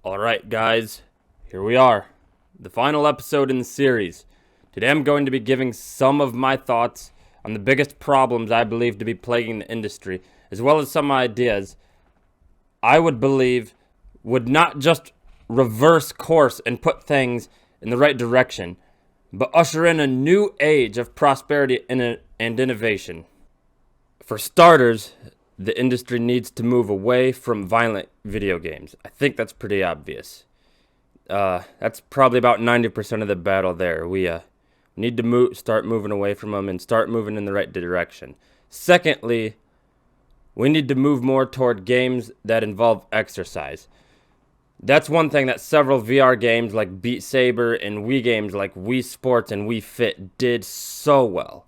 Alright guys, here we are, the final episode in the series. Today I'm going to be giving some of my thoughts on the biggest problems I believe to be plaguing the industry, as well as some ideas I would believe would not just reverse course and put things in the right direction, but usher in a new age of prosperity and innovation. For starters, the industry needs to move away from violent video games. I think that's pretty obvious. That's probably about 90% of the battle there. We need to start moving away from them and start moving in the right direction. Secondly, we need to move more toward games that involve exercise. That's one thing that several VR games like Beat Saber and Wii games like Wii Sports and Wii Fit did so well.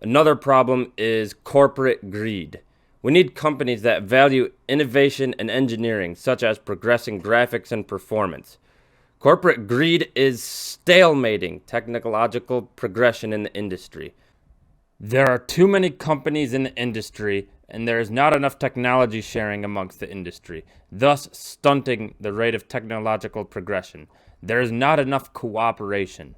Another problem is corporate greed. We need companies that value innovation and engineering, such as progressing graphics and performance. Corporate greed is stalemating technological progression in the industry. There are too many companies in the industry, and there is not enough technology sharing amongst the industry, thus stunting the rate of technological progression. There is not enough cooperation.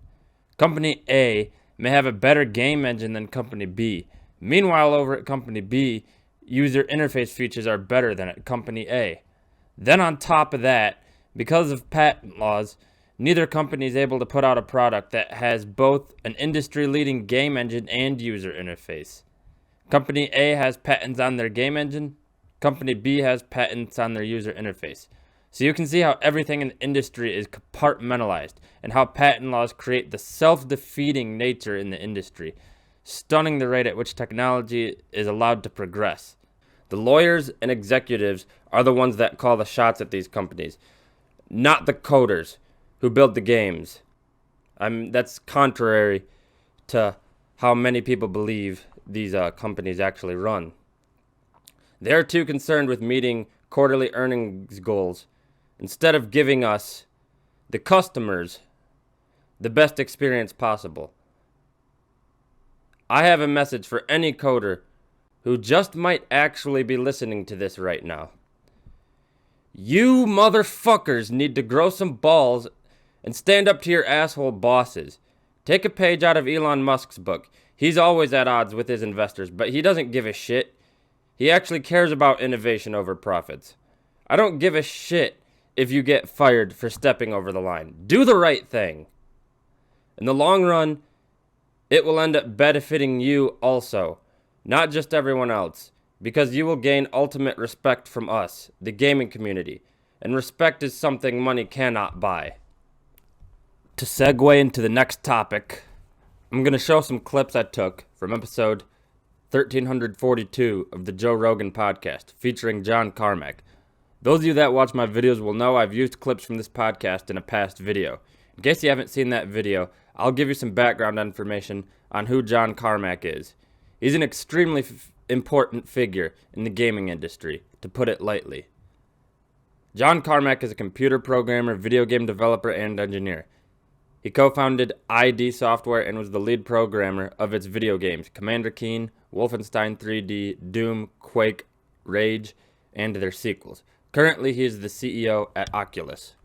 Company A may have a better game engine than Company B. Meanwhile, over at Company B, user interface features are better than at Company A. Then on top of that, because of patent laws, neither company is able to put out a product that has both an industry-leading game engine and user interface. Company A has patents on their game engine. Company B has patents on their user interface. So you can see how everything in the industry is compartmentalized and how patent laws create the self-defeating nature in the industry, stunning the rate at which technology is allowed to progress. The lawyers and executives are the ones that call the shots at these companies, not the coders who build the games. That's contrary to how many people believe these companies actually run. They're too concerned with meeting quarterly earnings goals instead of giving us, the customers, the best experience possible. I have a message for any coder who just might actually be listening to this right now. You motherfuckers need to grow some balls and stand up to your asshole bosses. Take a page out of Elon Musk's book. He's always at odds with his investors, but he doesn't give a shit. He actually cares about innovation over profits. I don't give a shit if you get fired for stepping over the line. Do the right thing. In the long run, it will end up benefiting you also, not just everyone else, because you will gain ultimate respect from us, the gaming community, and respect is something money cannot buy. To segue into the next topic, I'm going to show some clips I took from episode 1342 of the Joe Rogan podcast, featuring John Carmack. Those of you that watch my videos will know I've used clips from this podcast in a past video. In case you haven't seen that video, I'll give you some background information on who John Carmack is. He's an extremely important figure in the gaming industry, to put it lightly. John Carmack is a computer programmer, video game developer, and engineer. He co-founded ID Software and was the lead programmer of its video games, Commander Keen, Wolfenstein 3D, Doom, Quake, Rage, and their sequels. Currently, he is the CEO at Oculus.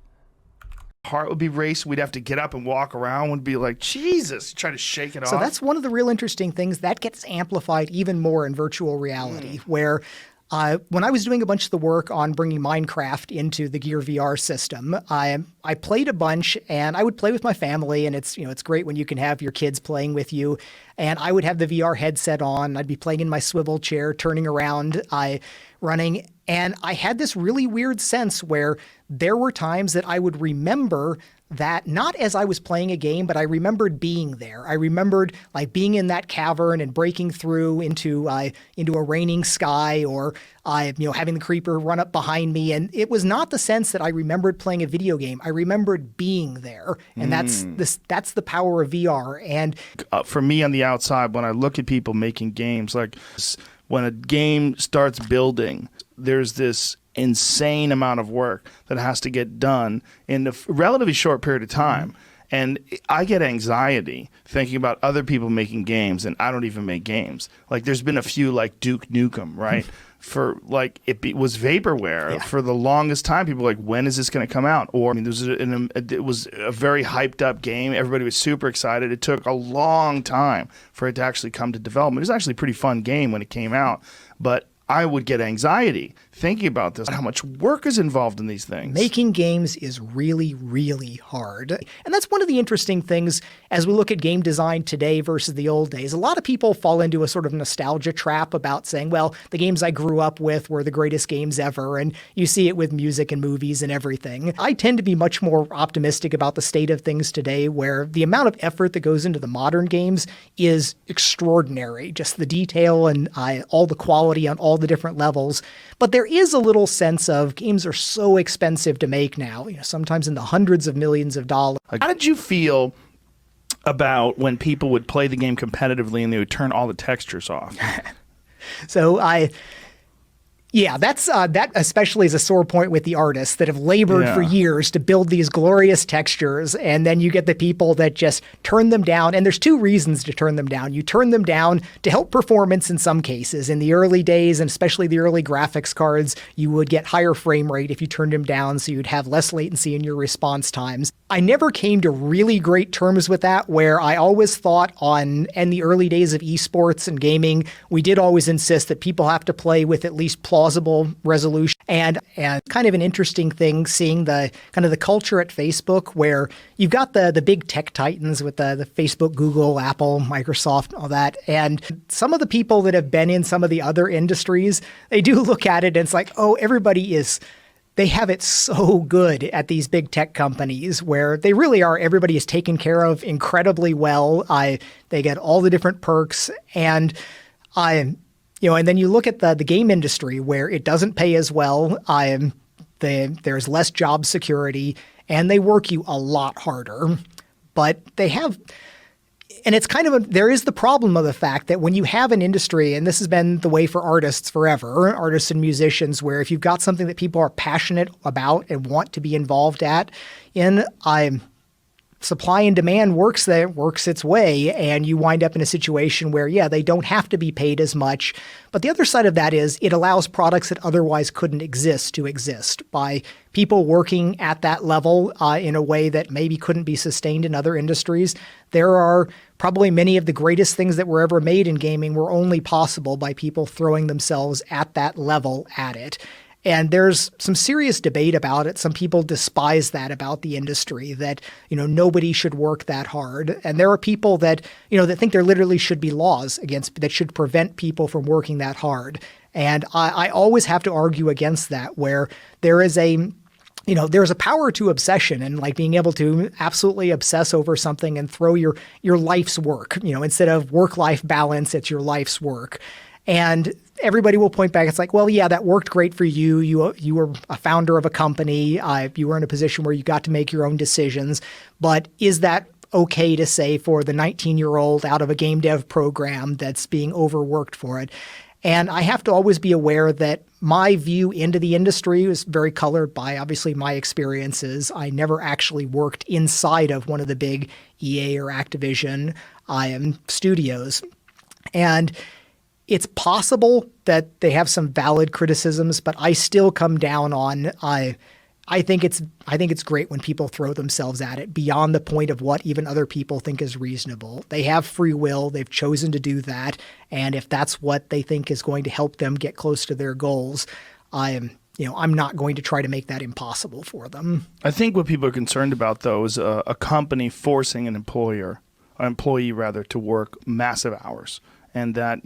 Heart would be racing. We'd have to get up and walk around and be like, Jesus, try to shake it off. So that's one of the real interesting things that gets amplified even more in virtual reality, where when I was doing a bunch of the work on bringing Minecraft into the Gear VR system, I played a bunch, and I would play with my family, and it's great when you can have your kids playing with you. And I would have the VR headset on. I'd be playing in my swivel chair, turning around, running. And I had this really weird sense where there were times that I would remember that not as I was playing a game, but I remembered being there. I remembered like being in that cavern and breaking through into a raining sky, or having the creeper run up behind me. And it was not the sense that I remembered playing a video game. I remembered being there, and that's the power of VR. And for me on the outside, when I look at people making games, like when a game starts building, there's this insane amount of work that has to get done in a relatively short period of time. And I get anxiety thinking about other people making games, and I don't even make games. Like, there's been a few like Duke Nukem, right? For like, was vaporware for the longest time. People were like, when is this going to come out? Or, I mean, it was a very hyped up game. Everybody was super excited. It took a long time for it to actually come to development. It was actually a pretty fun game when it came out, but I would get anxiety thinking about this, how much work is involved in these things. Making games is really, really hard. And that's one of the interesting things as we look at game design today versus the old days. A lot of people fall into a sort of nostalgia trap about saying, well, the games I grew up with were the greatest games ever. And you see it with music and movies and everything. I tend to be much more optimistic about the state of things today, where the amount of effort that goes into the modern games is extraordinary. Just the detail and all the quality on all the different levels. But there is a little sense of games are so expensive to make now, sometimes in the hundreds of millions of dollars. How did you feel about when people would play the game competitively and they would turn all the textures off? So that especially is a sore point with the artists that have labored for years to build these glorious textures. And then you get the people that just turn them down. And there's two reasons to turn them down. You turn them down to help performance in some cases. In the early days, and especially the early graphics cards, you would get higher frame rate if you turned them down, so you'd have less latency in your response times. I never came to really great terms with that, where I always thought in the early days of esports and gaming, we did always insist that people have to play with at least plausible resolution. And kind of an interesting thing seeing the kind of the culture at Facebook, where you've got the big tech titans with the Facebook, Google, Apple, Microsoft, all that. And some of the people that have been in some of the other industries, they do look at it and it's like, oh, they have it so good at these big tech companies, where they really are. Everybody is taken care of incredibly well. They get all the different perks, and and then you look at the game industry, where it doesn't pay as well. There's less job security, and they work you a lot harder. But they have. And it's kind of there is the problem of the fact that when you have an industry, and this has been the way for artists forever, artists and musicians, where if you've got something that people are passionate about and want to be involved in, supply and demand works its way, and you wind up in a situation where, they don't have to be paid as much. But the other side of that is it allows products that otherwise couldn't exist to exist by people working at that level in a way that maybe couldn't be sustained in other industries. There are probably many of the greatest things that were ever made in gaming were only possible by people throwing themselves at that level at it. And there's some serious debate about it. Some people despise that about the industry, that, nobody should work that hard. And there are people that, that think there literally should be laws that should prevent people from working that hard. And I always have to argue against that, where there is there's a power to obsession, and like being able to absolutely obsess over something and throw your life's work, instead of work-life balance, it's your life's work. And everybody will point back. It's like, well, yeah, that worked great for you. You were a founder of a company. You were in a position where you got to make your own decisions. But is that okay to say for the 19-year-old out of a game dev program that's being overworked for it? And I have to always be aware that my view into the industry is very colored by, obviously, my experiences. I never actually worked inside of one of the big EA or Activision studios. And it's possible that they have some valid criticisms, but I still come down on I think it's great when people throw themselves at it beyond the point of what even other people think is reasonable. They have free will. They've chosen to do that. And if that's what they think is going to help them get close to their goals, I'm not going to try to make that impossible for them. I think what people are concerned about, though, is a company forcing an employee to work massive hours. And that,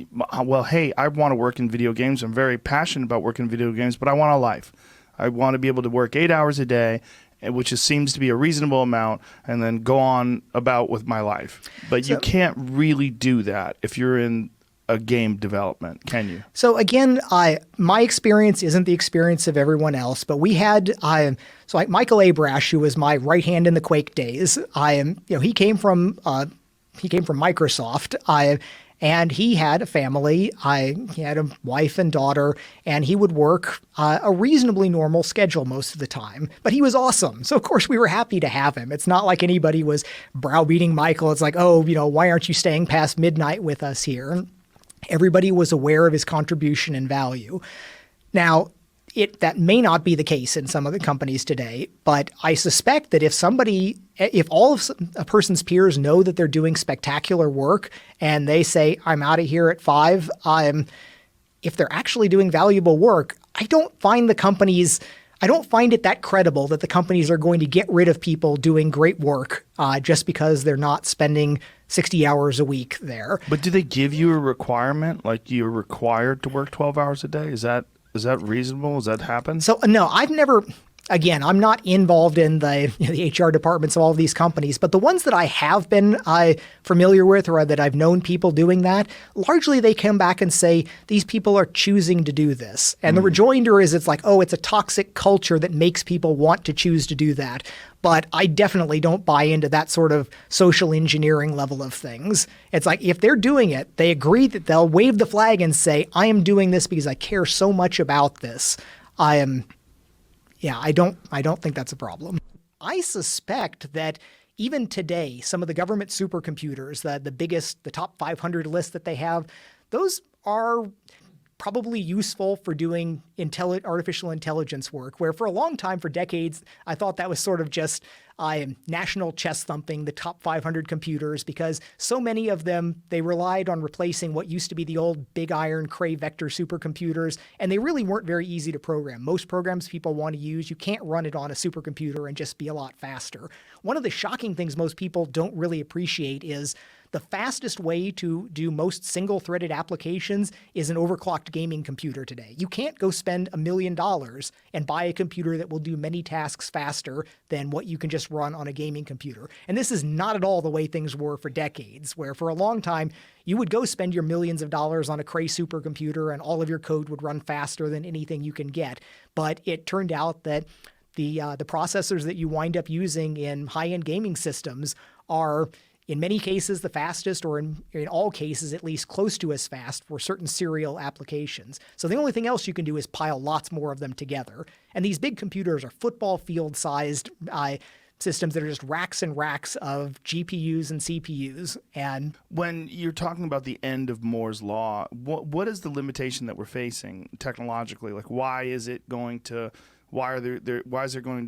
well, hey, I want to work in video games. I'm very passionate about working in video games, but I want a life. I want to be able to work 8 hours a day, which seems to be a reasonable amount, and then go on about with my life. But you can't really do that if you're in a game development, can you? So again, my experience isn't the experience of everyone else, but we had Michael Abrash, who was my right hand in the Quake days. He came from Microsoft. And he had a family. He had a wife and daughter, and he would work a reasonably normal schedule most of the time. But he was awesome. So, of course, we were happy to have him. It's not like anybody was browbeating Michael. It's like, oh, why aren't you staying past midnight with us here? Everybody was aware of his contribution and value. Now, that may not be the case in some of the companies today, but I suspect that if all of a person's peers know that they're doing spectacular work and they say, I'm out of here at 5, if they're actually doing valuable work, I don't find it that credible that the companies are going to get rid of people doing great work just because they're not spending 60 hours a week there. But do they give you a requirement? Like you're required to work 12 hours a day? Is that reasonable? Does that happen? So no, I'm not involved in the HR departments of all of these companies, but the ones that I have been familiar with or that I've known people doing that, largely they come back and say, these people are choosing to do this. And the rejoinder is it's like, oh, it's a toxic culture that makes people want to choose to do that. But I definitely don't buy into that sort of social engineering level of things. It's like if they're doing it, they agree that they'll wave the flag and say, I am doing this because I care so much about this. I don't think that's a problem. I suspect that even today, some of the government supercomputers, the top 500 list that they have, those are probably useful for doing artificial intelligence work, where for a long time, for decades, I thought that was sort of just national chest thumping, the top 500 computers, because so many of them, they relied on replacing what used to be the old big iron Cray vector supercomputers, and they really weren't very easy to program. Most programs people want to use, you can't run it on a supercomputer and just be a lot faster. One of the shocking things most people don't really appreciate is the fastest way to do most single-threaded applications is an overclocked gaming computer today. You can't go spend $1 million and buy a computer that will do many tasks faster than what you can just run on a gaming computer. And this is not at all the way things were for decades, where for a long time, you would go spend your millions of dollars on a Cray supercomputer and all of your code would run faster than anything you can get. But it turned out that the processors that you wind up using in high-end gaming systems are in many cases the fastest, or in all cases at least close to as fast for certain serial applications. So the only thing else you can do is pile lots more of them together. And these big computers are football field-sized systems that are just racks and racks of GPUs and CPUs. And when you're talking about the end of Moore's law, what is the limitation that we're facing technologically? Like, why is there going to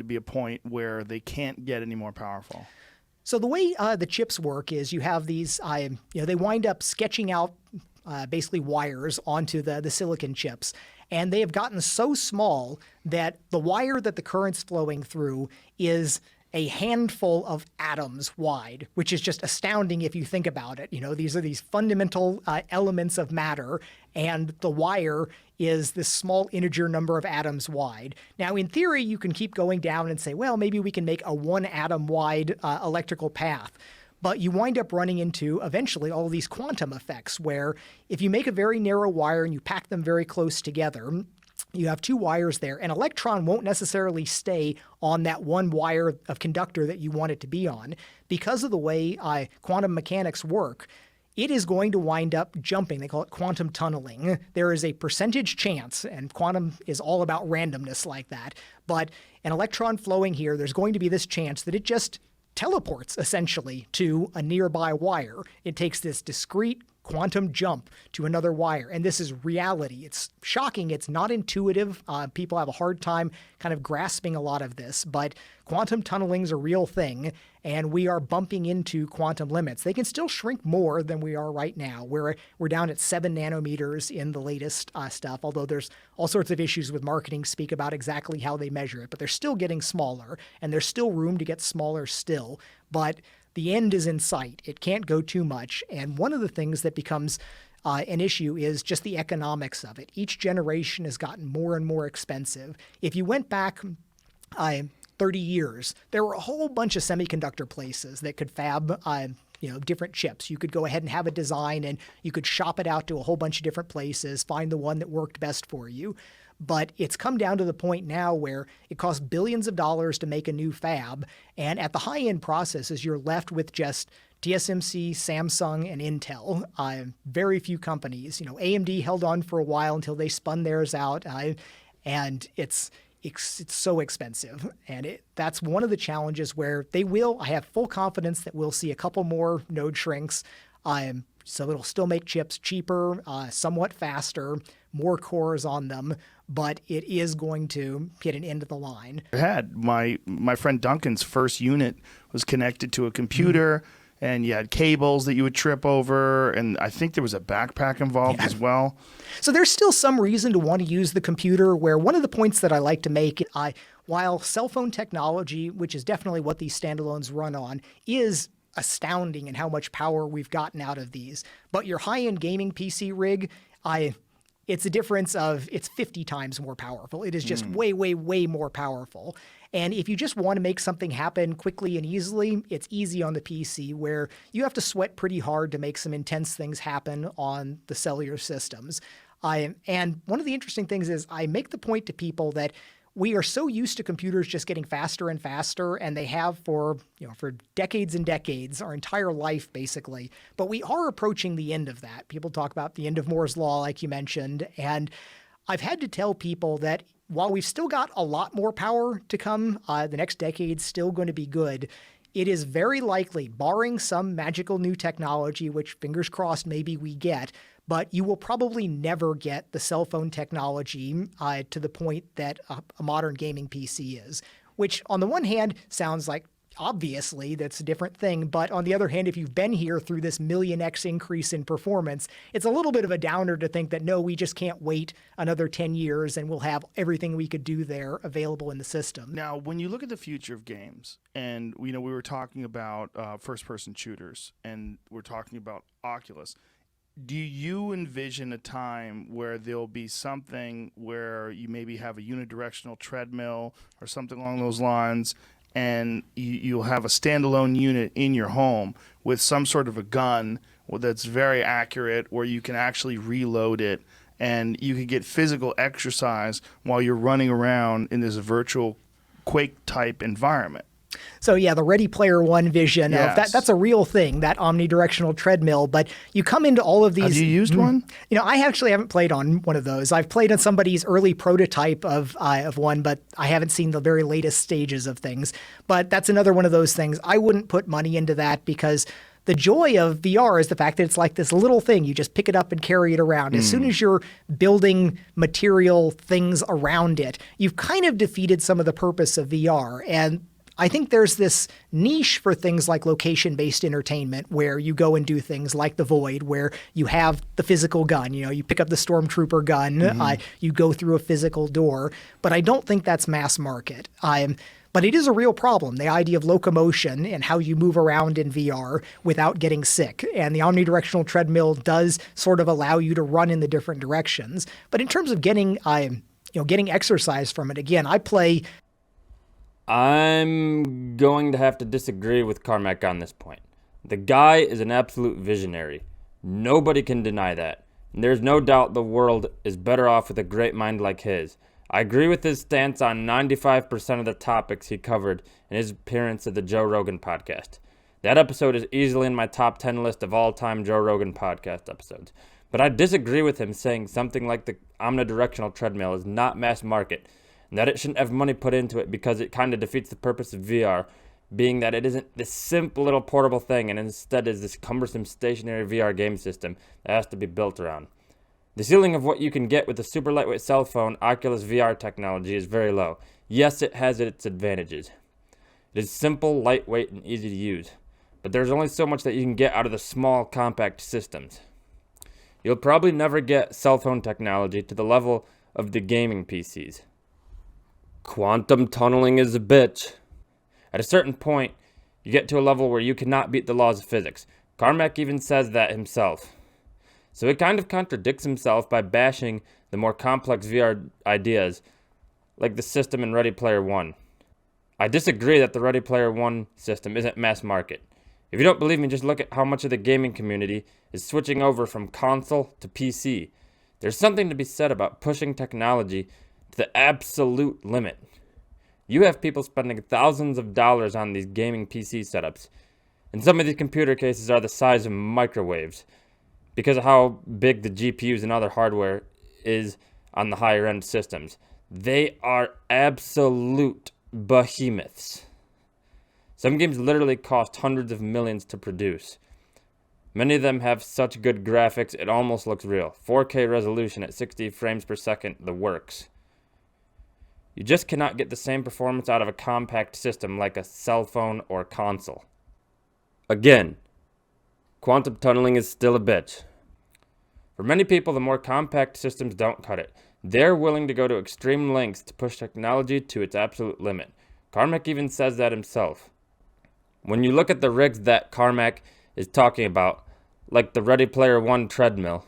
be a point where they can't get any more powerful? So the way the chips work is you have these, they wind up sketching out basically wires onto the silicon chips. And they have gotten so small that the wire that the current's flowing through is a handful of atoms wide, which is just astounding if you think about it. These are these fundamental elements of matter, and the wire is this small integer number of atoms wide. Now, in theory, you can keep going down and say, well, maybe we can make a 1 atom wide electrical path. But you wind up running into, eventually, all of these quantum effects, where if you make a very narrow wire and you pack them very close together, you have 2 wires there. An electron won't necessarily stay on that one wire of conductor that you want it to be on. Because of the way quantum mechanics work, it is going to wind up jumping. They call it quantum tunneling. There is a percentage chance, and quantum is all about randomness like that. But an electron flowing here, there's going to be this chance that it just teleports, essentially, to a nearby wire. It takes this discrete quantum jump to another wire. And this is reality. It's shocking. It's not intuitive. People have a hard time kind of grasping a lot of this, but quantum tunneling is a real thing, and we are bumping into quantum limits. They can still shrink more than we are right now. We're down at 7 nanometers in the latest stuff, although there's all sorts of issues with marketing speak about exactly how they measure it, but they're still getting smaller, and there's still room to get smaller still. But the end is in sight. It can't go too much. And one of the things that becomes an issue is just the economics of it. Each generation has gotten more and more expensive. If you went back 30 years, there were a whole bunch of semiconductor places that could fab different chips. You could go ahead and have a design and you could shop it out to a whole bunch of different places, find the one that worked best for you. But it's come down to the point now where it costs billions of dollars to make a new fab. And at the high-end processes, you're left with just TSMC, Samsung, and Intel. Very few companies. AMD held on for a while until they spun theirs out, and it's so expensive. And that's one of the challenges where I have full confidence that we'll see a couple more node shrinks. So it'll still make chips cheaper, somewhat faster, more cores on them, but it is going to hit an end of the line. I had my friend Duncan's first unit was connected to a computer, and you had cables that you would trip over, and I think there was a backpack involved as well. So there's still some reason to want to use the computer, where one of the points that I like to make, while cell phone technology, which is definitely what these standalones run on, is astounding in how much power we've gotten out of these. But your high-end gaming PC rig, it's a difference of it's 50 times more powerful. It is just way, way, way more powerful. And if you just want to make something happen quickly and easily, it's easy on the PC, where you have to sweat pretty hard to make some intense things happen on the cellular systems. And one of the interesting things is I make the point to people that we are so used to computers just getting faster and faster, and they have for decades and decades, our entire life basically. But we are approaching the end of that. People talk about the end of Moore's Law, like you mentioned, and I've had to tell people that while we've still got a lot more power to come, the next decade's still going to be good. It is very likely, barring some magical new technology, which fingers crossed maybe we get, but you will probably never get the cell phone technology to the point that a modern gaming PC is, which on the one hand sounds like obviously that's a different thing. But on the other hand, if you've been here through this 1,000,000x increase in performance, it's a little bit of a downer to think that, no, we just can't wait another 10 years and we'll have everything we could do there available in the system. Now, when you look at the future of games, and we were talking about first-person shooters, and we're talking about Oculus, do you envision a time where there'll be something where you maybe have a unidirectional treadmill or something along those lines, and you'll have a standalone unit in your home with some sort of a gun that's very accurate, where you can actually reload it, and you can get physical exercise while you're running around in this virtual Quake-type environment? So yeah, the Ready Player One vision of that's a real thing, that omnidirectional treadmill. But you come into all of these. Have you used one? I actually haven't played on one of those. I've played on somebody's early prototype of one, but I haven't seen the very latest stages of things. But that's another one of those things. I wouldn't put money into that, because the joy of VR is the fact that it's like this little thing. You just pick it up and carry it around. As soon as you're building material things around it, you've kind of defeated some of the purpose of VR. And I think there's this niche for things like location-based entertainment, where you go and do things like The Void, where you have the physical gun. You pick up the Stormtrooper gun, you go through a physical door. But I don't think that's mass market. But it is a real problem, the idea of locomotion and how you move around in VR without getting sick. And the omnidirectional treadmill does sort of allow you to run in the different directions. But in terms of getting exercise from it, again, I'm going to have to disagree with Carmack on this point. The guy is an absolute visionary. Nobody can deny that. And there's no doubt the world is better off with a great mind like his. I agree with his stance on 95% of the topics he covered in his appearance at the Joe Rogan podcast. That episode is easily in my top 10 list of all-time Joe Rogan podcast episodes. But I disagree with him saying something like the omnidirectional treadmill is not mass market, and that it shouldn't have money put into it, because it kind of defeats the purpose of VR, being that it isn't this simple little portable thing, and instead is this cumbersome stationary VR game system that has to be built around. The ceiling of what you can get with the super lightweight cell phone Oculus VR technology is very low. Yes, it has its advantages. It is simple, lightweight, and easy to use, but there's only so much that you can get out of the small, compact systems. You'll probably never get cell phone technology to the level of the gaming PCs. Quantum tunneling is a bitch. At a certain point, you get to a level where you cannot beat the laws of physics. Carmack even says that himself. So it kind of contradicts himself by bashing the more complex VR ideas, like the system in Ready Player One. I disagree that the Ready Player One system isn't mass market. If you don't believe me, just look at how much of the gaming community is switching over from console to PC. There's something to be said about pushing technology to the absolute limit. You have people spending thousands of dollars on these gaming PC setups, And some of these computer cases are the size of microwaves because of how big the GPUs and other hardware is on the higher end systems. They are absolute behemoths. Some games literally cost hundreds of millions to produce. Many of them have such good graphics it almost looks real. 4K resolution at 60 frames per second, the works. You just cannot get the same performance out of a compact system like a cell phone or console. Again, quantum tunneling is still a bitch. For many people, the more compact systems don't cut it. They're willing to go to extreme lengths to push technology to its absolute limit. Carmack even says that himself. When you look at the rigs that Carmack is talking about, like the Ready Player One treadmill,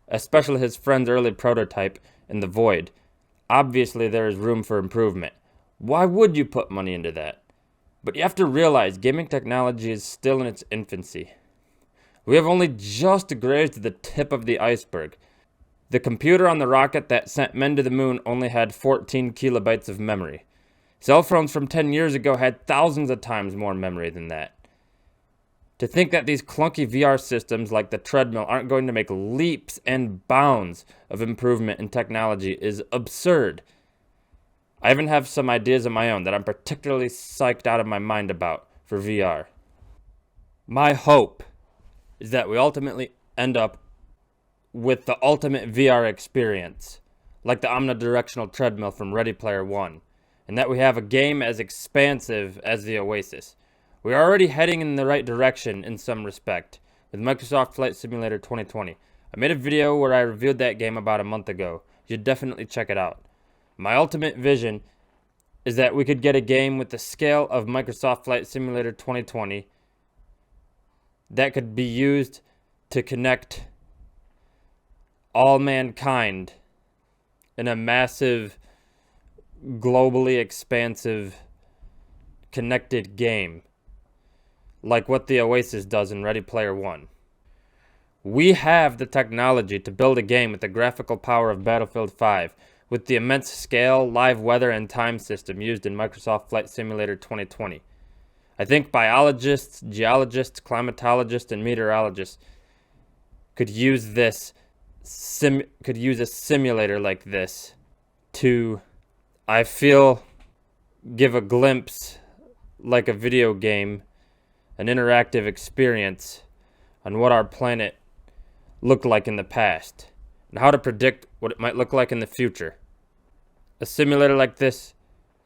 especially his friend's early prototype in the Void, obviously there is room for improvement. Why would you put money into that? But you have to realize gaming technology is still in its infancy. We have only just grazed the tip of the iceberg. The computer on the rocket that sent men to the moon only had 14 kilobytes of memory. Cell phones from 10 years ago had thousands of times more memory than that. To think that these clunky VR systems like the treadmill aren't going to make leaps and bounds of improvement in technology is absurd. I even have some ideas of my own that I'm particularly psyched out of my mind about for VR. My hope is that we ultimately end up with the ultimate VR experience, like the omnidirectional treadmill from Ready Player One, and that we have a game as expansive as the Oasis. We are already heading in the right direction in some respect, with Microsoft Flight Simulator 2020. I made a video where I reviewed that game about a month ago. You should definitely check it out. My ultimate vision is that we could get a game with the scale of Microsoft Flight Simulator 2020 that could be used to connect all mankind in a massive, globally expansive, connected game, like what the Oasis does in Ready Player One. We have the technology to build a game with the graphical power of Battlefield 5, with the immense scale, live weather, and time system used in Microsoft Flight Simulator 2020. I think biologists, geologists, climatologists, and meteorologists could use a simulator like this to, I feel, give a glimpse, like a video game, an interactive experience on what our planet looked like in the past, and how to predict what it might look like in the future. A simulator like this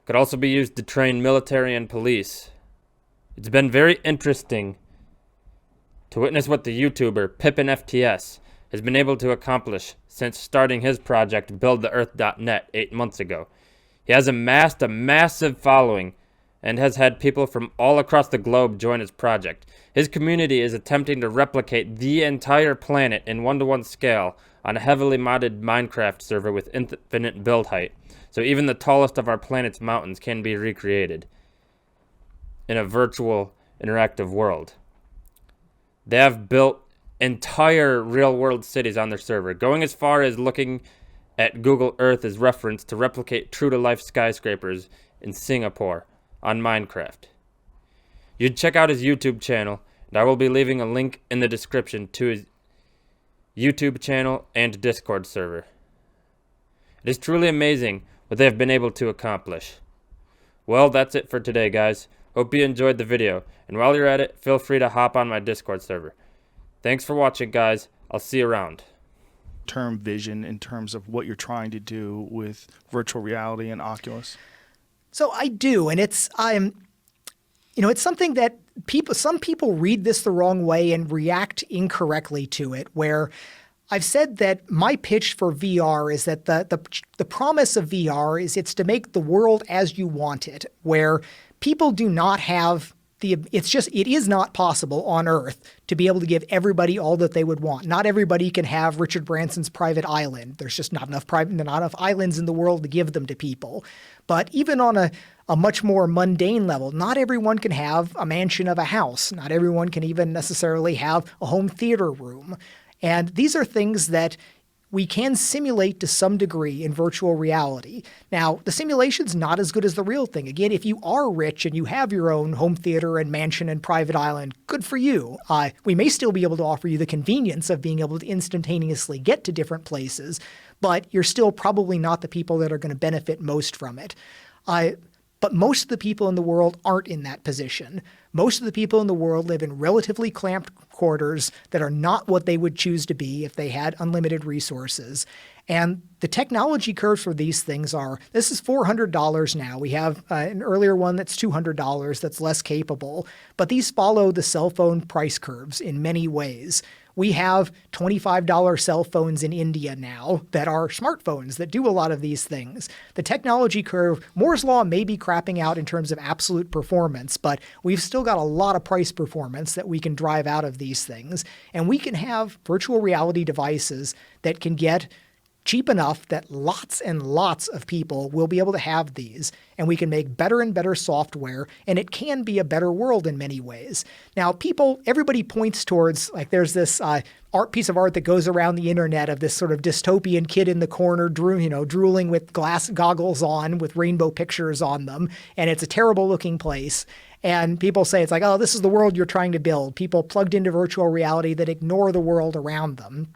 could also be used to train military and police. It's been very interesting to witness what the YouTuber Pippin FTS has been able to accomplish since starting his project BuildTheEarth.net 8 months ago. He has amassed a massive following and has had people from all across the globe join his project. His community is attempting to replicate the entire planet in 1-to-1 scale on a heavily modded Minecraft server with infinite build height, so even the tallest of our planet's mountains can be recreated in a virtual interactive world. They have built entire real-world cities on their server, going as far as looking at Google Earth as reference to replicate true-to-life skyscrapers in Singapore on Minecraft. You'd check out his YouTube channel, and I will be leaving a link in the description to his YouTube channel and Discord server. It is truly amazing what they have been able to accomplish. Well, that's it for today, guys. Hope you enjoyed the video, and while you're at it, feel free to hop on my Discord server. Thanks for watching, guys. I'll see you around. Term vision in terms of what you're trying to do with virtual reality and Oculus? So I do, and it's it's something that some people read this the wrong way and react incorrectly to it, where I've said that my pitch for VR is that the promise of VR is it's to make the world as you want it, where people do not have it is not possible on Earth to be able to give everybody all that they would want. Not everybody can have Richard Branson's private island. There's just not enough islands in the world to give them to people. But even on a much more mundane level, not everyone can have a mansion of a house. Not everyone can even necessarily have a home theater room. And these are things that we can simulate to some degree in virtual reality. Now, the simulation's not as good as the real thing. Again, if you are rich and you have your own home theater and mansion and private island, good for you. We may still be able to offer you the convenience of being able to instantaneously get to different places, but you're still probably not the people that are going to benefit most from it. But most of the people in the world aren't in that position. Most of the people in the world live in relatively clamped quarters that are not what they would choose to be if they had unlimited resources. And the technology curves for these things are, this is $400 now. We have an earlier one that's $200 that's less capable. But these follow the cell phone price curves in many ways. We have $25 cell phones in India now that are smartphones that do a lot of these things. The technology curve, Moore's Law may be crapping out in terms of absolute performance, but we've still got a lot of price performance that we can drive out of these things. And we can have virtual reality devices that can get cheap enough that lots and lots of people will be able to have these, and we can make better and better software, and it can be a better world in many ways. Now, everybody points towards, like, there's this piece of art that goes around the internet of this sort of dystopian kid in the corner, drooling with glass goggles on with rainbow pictures on them, and it's a terrible looking place. And people say it's like, oh, this is the world you're trying to build. People plugged into virtual reality that ignore the world around them.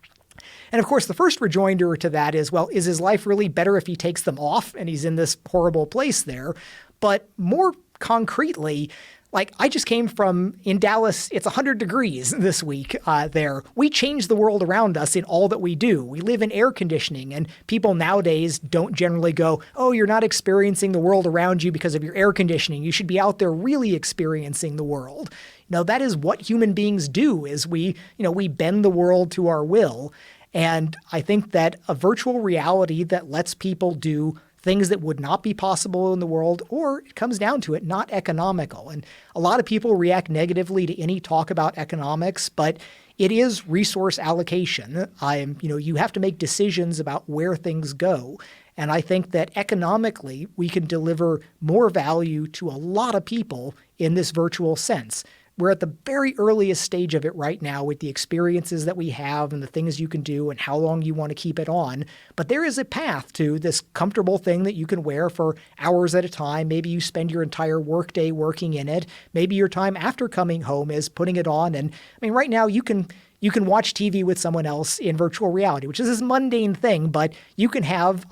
And of course, the first rejoinder to that is, well, is his life really better if he takes them off and he's in this horrible place there? But more concretely, like, I just came from, in Dallas, it's 100 degrees this week there. We change the world around us in all that we do. We live in air conditioning, and people nowadays don't generally go, oh, you're not experiencing the world around you because of your air conditioning. You should be out there really experiencing the world. That is what human beings do, is we bend the world to our will. And I think that a virtual reality that lets people do things that would not be possible in the world, or it comes down to it, not economical. And a lot of people react negatively to any talk about economics, but it is resource allocation. You have to make decisions about where things go. And I think that economically, we can deliver more value to a lot of people in this virtual sense. We're at the very earliest stage of it right now with the experiences that we have and the things you can do and how long you want to keep it on. But there is a path to this comfortable thing that you can wear for hours at a time. Maybe you spend your entire workday working in it. Maybe your time after coming home is putting it on. And I mean, right now you can watch TV with someone else in virtual reality, which is this mundane thing, but you can have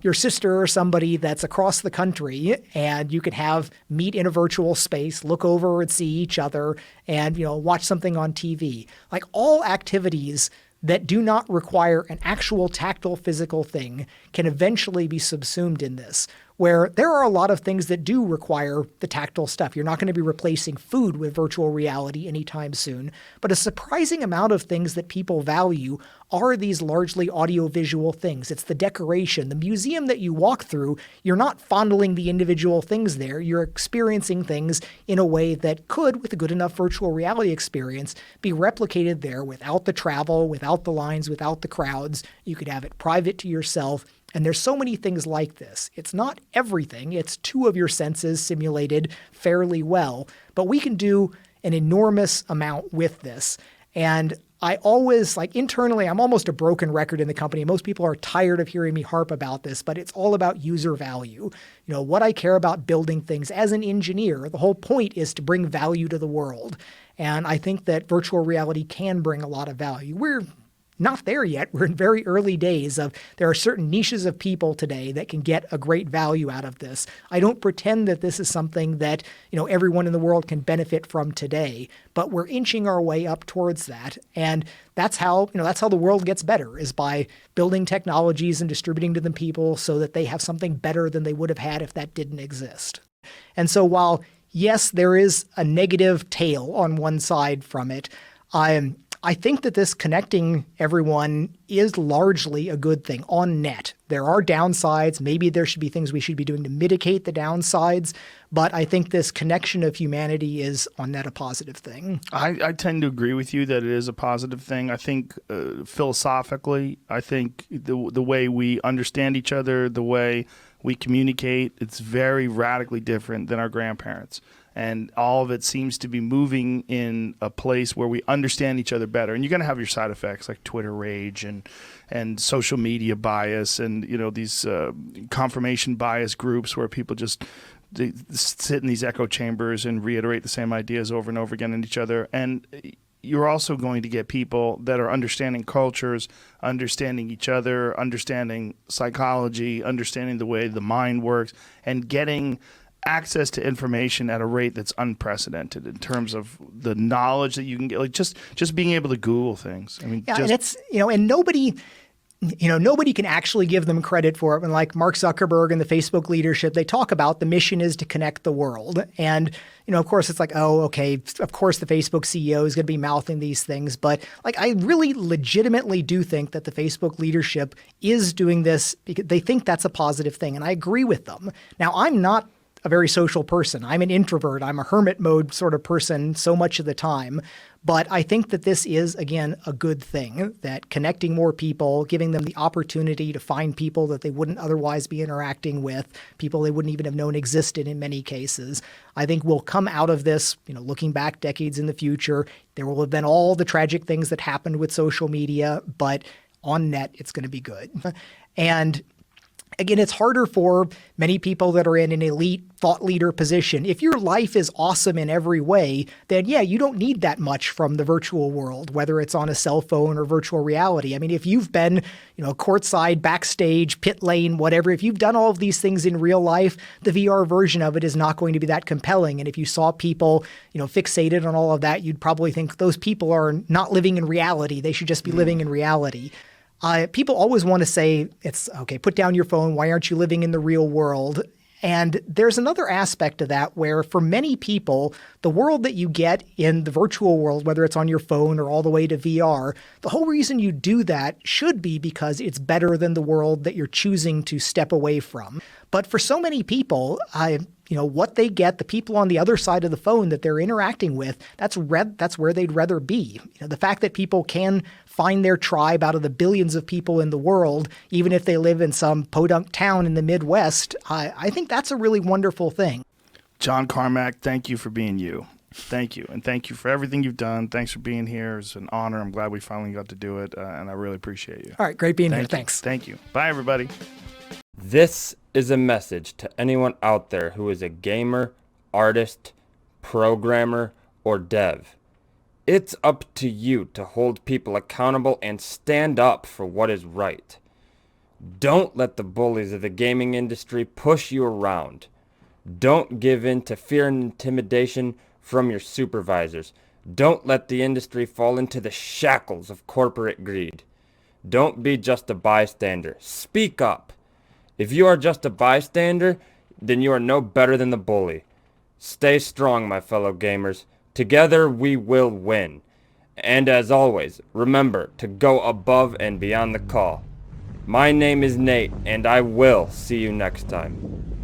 your sister or somebody that's across the country, and you can meet in a virtual space, look over and see each other, and watch something on TV. Like, all activities that do not require an actual tactile physical thing can eventually be subsumed in this, where there are a lot of things that do require the tactile stuff. You're not going to be replacing food with virtual reality anytime soon, but a surprising amount of things that people value are these largely audiovisual things. It's the decoration, the museum that you walk through. You're not fondling the individual things there. You're experiencing things in a way that could, with a good enough virtual reality experience, be replicated there without the travel, without the lines, without the crowds. You could have it private to yourself. And there's so many things like this. It's not everything. It's two of your senses simulated fairly well. But we can do an enormous amount with this. And I always, internally, I'm almost a broken record in the company. Most people are tired of hearing me harp about this, but it's all about user value. What I care about building things as an engineer, the whole point is to bring value to the world. And I think that virtual reality can bring a lot of value. We're not there yet. We're in very early days of, there are certain niches of people today that can get a great value out of this. I don't pretend that this is something that, everyone in the world can benefit from today, but we're inching our way up towards that. And that's how the world gets better, is by building technologies and distributing to them people so that they have something better than they would have had if that didn't exist. And so while, yes, there is a negative tail on one side from it, I think that this connecting everyone is largely a good thing on net. There are downsides. Maybe there should be things we should be doing to mitigate the downsides. But I think this connection of humanity is on net a positive thing. I tend to agree with you that it is a positive thing. I think philosophically, I think the way we understand each other, the way we communicate, it's very radically different than our grandparents. and all of it seems to be moving in a place where we understand each other better. And you're going to have your side effects like Twitter rage and social media bias, and these confirmation bias groups where people just they sit in these echo chambers and reiterate the same ideas over and over again in each other. And you're also going to get people that are understanding cultures, understanding each other, understanding psychology, understanding the way the mind works, and getting access to information at a rate that's unprecedented in terms of the knowledge that you can get, like just being able to Google things. I mean, and it's, and nobody can actually give them credit for it. And like Mark Zuckerberg and the Facebook leadership, they talk about the mission is to connect the world. And, of course, it's like, oh, okay, of course the Facebook CEO is going to be mouthing these things. But like, I really legitimately do think that the Facebook leadership is doing this because they think that's a positive thing. And I agree with them. Now, I'm not a very social person. I'm an introvert. I'm a hermit mode sort of person so much of the time. But I think that this is, again, a good thing, that connecting more people, giving them the opportunity to find people that they wouldn't otherwise be interacting with, people they wouldn't even have known existed in many cases. I think we'll come out of this, looking back decades in the future. There will have been all the tragic things that happened with social media, but on net, it's going to be good. And again, it's harder for many people that are in an elite thought leader position. If your life is awesome in every way, then yeah, you don't need that much from the virtual world, whether it's on a cell phone or virtual reality. I mean, if you've been, courtside, backstage, pit lane, whatever, if you've done all of these things in real life, the VR version of it is not going to be that compelling. And if you saw people, fixated on all of that, you'd probably think those people are not living in reality. They should just be living in reality. People always want to say, it's okay, put down your phone. Why aren't you living in the real world? And there's another aspect of that where for many people, the world that you get in the virtual world, whether it's on your phone or all the way to VR, the whole reason you do that should be because it's better than the world that you're choosing to step away from. But for so many people, what they get, the people on the other side of the phone that they're interacting with, that's where they'd rather be. The fact that people can find their tribe out of the billions of people in the world, even if they live in some podunk town in the Midwest, I think that's a really wonderful thing. John Carmack, thank you for being you. Thank you. And thank you for everything you've done. Thanks for being here. It's an honor. I'm glad we finally got to do it, and I really appreciate you. All right, great being here. Thanks. Thank you. Bye, everybody. This is a message to anyone out there who is a gamer, artist, programmer, or dev. It's up to you to hold people accountable and stand up for what is right. Don't let the bullies of the gaming industry push you around. Don't give in to fear and intimidation from your supervisors. Don't let the industry fall into the shackles of corporate greed. Don't be just a bystander. Speak up. If you are just a bystander, then you are no better than the bully. Stay strong, my fellow gamers. Together we will win. And as always, remember to go above and beyond the call. My name is Nate, and I will see you next time.